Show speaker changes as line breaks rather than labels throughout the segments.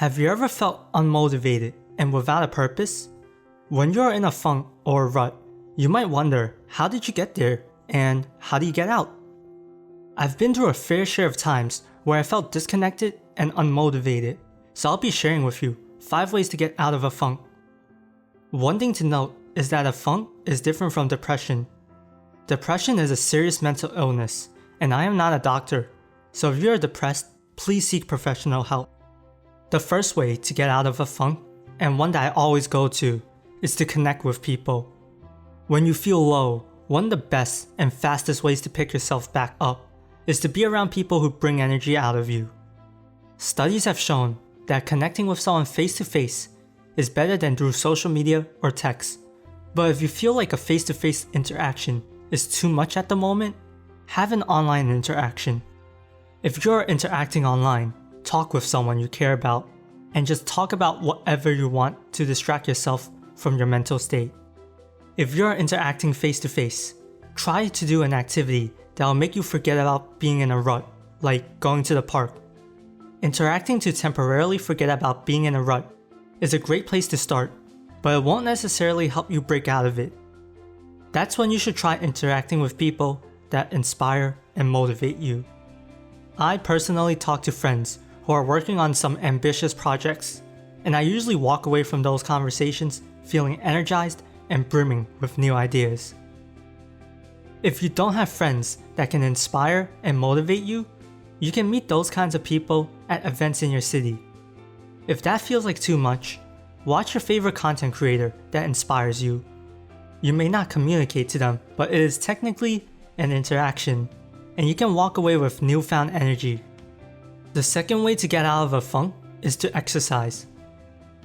Have you ever felt unmotivated and without a purpose? When you're in a funk or a rut, you might wonder, how did you get there and how do you get out? I've been through a fair share of times where I felt disconnected and unmotivated, so I'll be sharing with you 5 ways to get out of a funk. One thing to note is that a funk is different from depression. Depression is a serious mental illness, and I am not a doctor, so if you're depressed, please seek professional help. The first way to get out of a funk, and one that I always go to, is to connect with people. When you feel low, one of the best and fastest ways to pick yourself back up is to be around people who bring energy out of you. Studies have shown that connecting with someone face to face is better than through social media or text. But if you feel like a face-to-face interaction is too much at the moment, have an online interaction. If you're interacting online, talk with someone you care about, and just talk about whatever you want to distract yourself from your mental state. If you're interacting face-to-face, try to do an activity that will make you forget about being in a rut, like going to the park. Interacting to temporarily forget about being in a rut is a great place to start, but it won't necessarily help you break out of it. That's when you should try interacting with people that inspire and motivate you. I personally talk to friends who are working on some ambitious projects, and I usually walk away from those conversations feeling energized and brimming with new ideas. If you don't have friends that can inspire and motivate you, you can meet those kinds of people at events in your city. If that feels like too much, watch your favorite content creator that inspires you. You may not communicate to them, but it is technically an interaction, and you can walk away with newfound energy. The second way to get out of a funk is to exercise.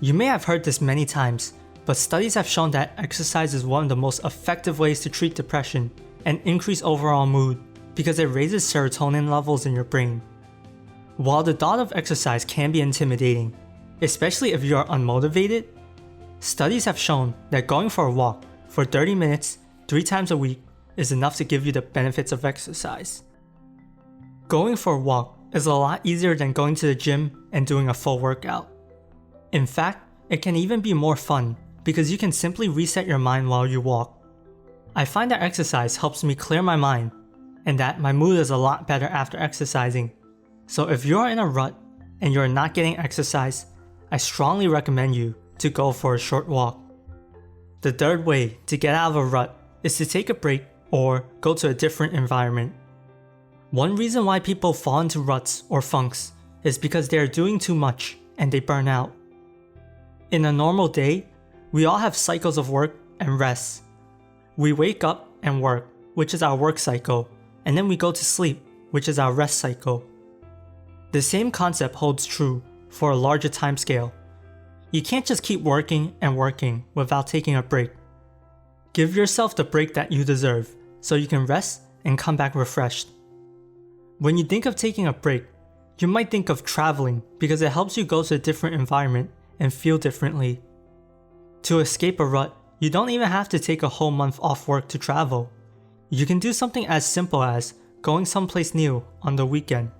You may have heard this many times, but studies have shown that exercise is one of the most effective ways to treat depression and increase overall mood because it raises serotonin levels in your brain. While the thought of exercise can be intimidating, especially if you are unmotivated, studies have shown that going for a walk for 30 minutes 3 times a week is enough to give you the benefits of exercise. Going for a walk is a lot easier than going to the gym and doing a full workout. In fact, it can even be more fun because you can simply reset your mind while you walk. I find that exercise helps me clear my mind and that my mood is a lot better after exercising. So if you're in a rut and you're not getting exercise, I strongly recommend you to go for a short walk. The third way to get out of a rut is to take a break or go to a different environment. One reason why people fall into ruts or funks is because they are doing too much and they burn out. In a normal day, we all have cycles of work and rest. We wake up and work, which is our work cycle, and then we go to sleep, which is our rest cycle. The same concept holds true for a larger time scale. You can't just keep working and working without taking a break. Give yourself the break that you deserve so you can rest and come back refreshed. When you think of taking a break, you might think of traveling because it helps you go to a different environment and feel differently. To escape a rut, you don't even have to take a whole month off work to travel. You can do something as simple as going someplace new on the weekend.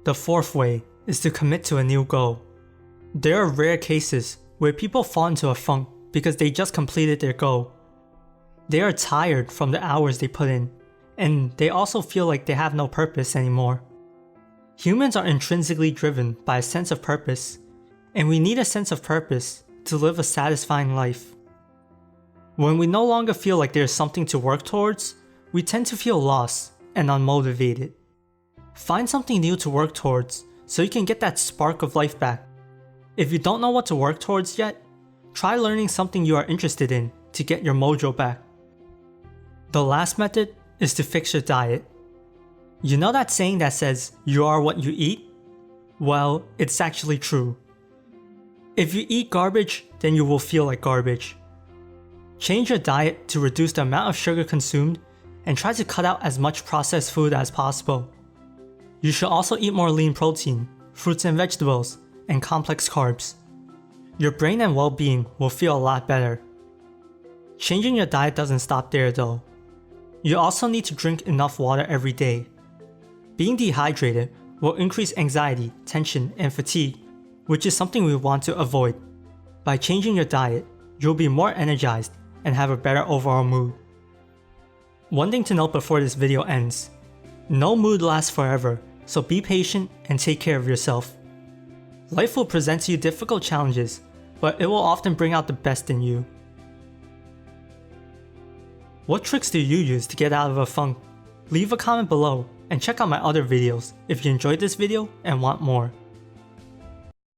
The fourth way is to commit to a new goal. There are rare cases where people fall into a funk because they just completed their goal. They are tired from the hours they put in, and they also feel like they have no purpose anymore. Humans are intrinsically driven by a sense of purpose, and we need a sense of purpose to live a satisfying life. When we no longer feel like there's something to work towards, we tend to feel lost and unmotivated. Find something new to work towards so you can get that spark of life back. If you don't know what to work towards yet, try learning something you are interested in to get your mojo back. The last method is to fix your diet. You know that saying that says, you are what you eat? Well, it's actually true. If you eat garbage, then you will feel like garbage. Change your diet to reduce the amount of sugar consumed and try to cut out as much processed food as possible. You should also eat more lean protein, fruits and vegetables, and complex carbs. Your brain and well-being will feel a lot better. Changing your diet doesn't stop there though. You also need to drink enough water every day. Being dehydrated will increase anxiety, tension, and fatigue, which is something we want to avoid. By changing your diet, you'll be more energized and have a better overall mood. One thing to note before this video ends: no mood lasts forever, so be patient and take care of yourself. Life will present you difficult challenges, but it will often bring out the best in you. What tricks do you use to get out of a funk? Leave a comment below and check out my other videos if you enjoyed this video and want more.